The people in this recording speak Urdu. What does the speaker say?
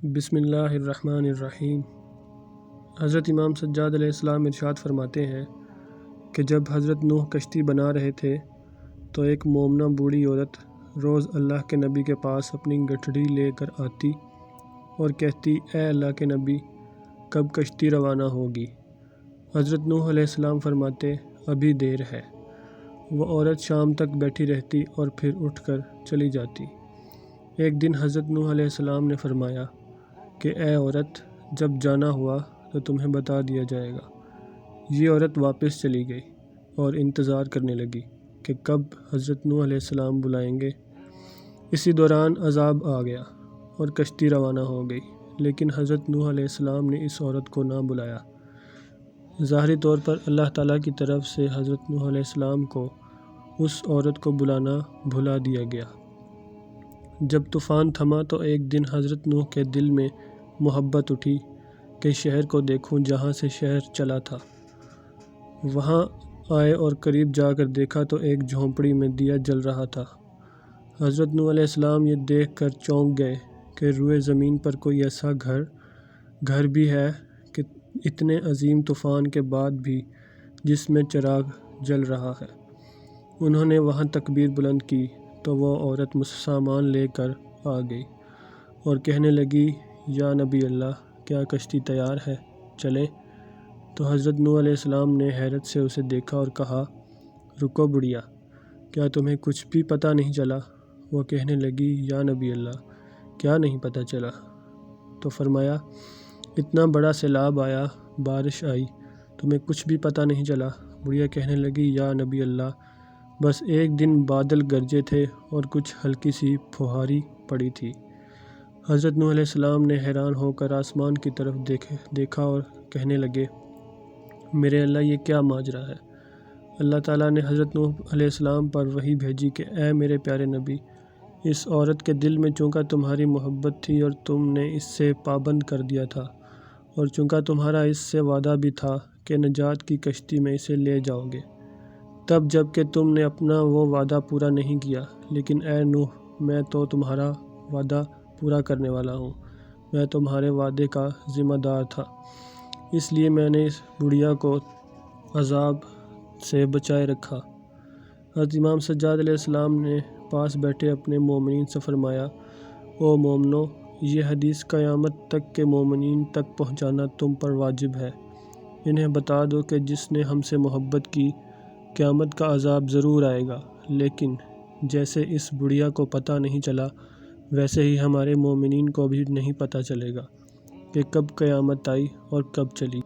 بسم اللہ الرحمن الرحیم۔ حضرت امام سجاد علیہ السلام ارشاد فرماتے ہیں کہ جب حضرت نوح کشتی بنا رہے تھے تو ایک مومنہ بوڑھی عورت روز اللہ کے نبی کے پاس اپنی گٹھڑی لے کر آتی اور کہتی، اے اللہ کے نبی، کب کشتی روانہ ہوگی؟ حضرت نوح علیہ السلام فرماتے، ابھی دیر ہے۔ وہ عورت شام تک بیٹھی رہتی اور پھر اٹھ کر چلی جاتی۔ ایک دن حضرت نوح علیہ السلام نے فرمایا کہ اے عورت، جب جانا ہوا تو تمہیں بتا دیا جائے گا۔ یہ عورت واپس چلی گئی اور انتظار کرنے لگی کہ کب حضرت نوح علیہ السلام بلائیں گے۔ اسی دوران عذاب آ گیا اور کشتی روانہ ہو گئی، لیکن حضرت نوح علیہ السلام نے اس عورت کو نہ بلایا۔ ظاہری طور پر اللہ تعالیٰ کی طرف سے حضرت نوح علیہ السلام کو اس عورت کو بلانا بھلا دیا گیا۔ جب طوفان تھما تو ایک دن حضرت نوح کے دل میں محبت اٹھی کہ شہر کو دیکھوں جہاں سے شہر چلا تھا۔ وہاں آئے اور قریب جا کر دیکھا تو ایک جھونپڑی میں دیا جل رہا تھا۔ حضرت نوح علیہ السلام یہ دیکھ کر چونک گئے کہ روئے زمین پر کوئی ایسا گھر بھی ہے کہ اتنے عظیم طوفان کے بعد بھی جس میں چراغ جل رہا ہے۔ انہوں نے وہاں تکبیر بلند کی تو وہ عورت سامان لے کر آ گئی اور کہنے لگی، یا نبی اللہ، کیا کشتی تیار ہے، چلیں؟ تو حضرت نوح علیہ السلام نے حیرت سے اسے دیکھا اور کہا، رکو بڑھیا، کیا تمہیں کچھ بھی پتہ نہیں چلا؟ وہ کہنے لگی، یا نبی اللہ، کیا نہیں پتہ چلا؟ تو فرمایا، اتنا بڑا سیلاب آیا، بارش آئی، تمہیں کچھ بھی پتہ نہیں چلا؟ بڑھیا کہنے لگی، یا نبی اللہ، بس ایک دن بادل گرجے تھے اور کچھ ہلکی سی پھوہاری پڑی تھی۔ حضرت نوح علیہ السلام نے حیران ہو کر آسمان کی طرف دیکھا اور کہنے لگے، میرے اللہ، یہ کیا ماجرا ہے؟ اللہ تعالیٰ نے حضرت نوح علیہ السلام پر وحی بھیجی کہ اے میرے پیارے نبی، اس عورت کے دل میں چونکہ تمہاری محبت تھی اور تم نے اس سے پابند کر دیا تھا، اور چونکہ تمہارا اس سے وعدہ بھی تھا کہ نجات کی کشتی میں اسے لے جاؤ گے، تب جب کہ تم نے اپنا وہ وعدہ پورا نہیں کیا، لیکن اے نوح، میں تو تمہارا وعدہ پورا کرنے والا ہوں، میں تمہارے وعدے کا ذمہ دار تھا، اس لیے میں نے اس بڑھیا کو عذاب سے بچائے رکھا۔ حضرت امام سجاد علیہ السلام نے پاس بیٹھے اپنے مومنین سے فرمایا، او مومنو، یہ حدیث قیامت تک کے مومنین تک پہنچانا تم پر واجب ہے۔ انہیں بتا دو کہ جس نے ہم سے محبت کی، قیامت کا عذاب ضرور آئے گا، لیکن جیسے اس بڑھیا کو پتہ نہیں چلا، ویسے ہی ہمارے مومنین کو بھی نہیں پتہ چلے گا کہ کب قیامت آئی اور کب چلی۔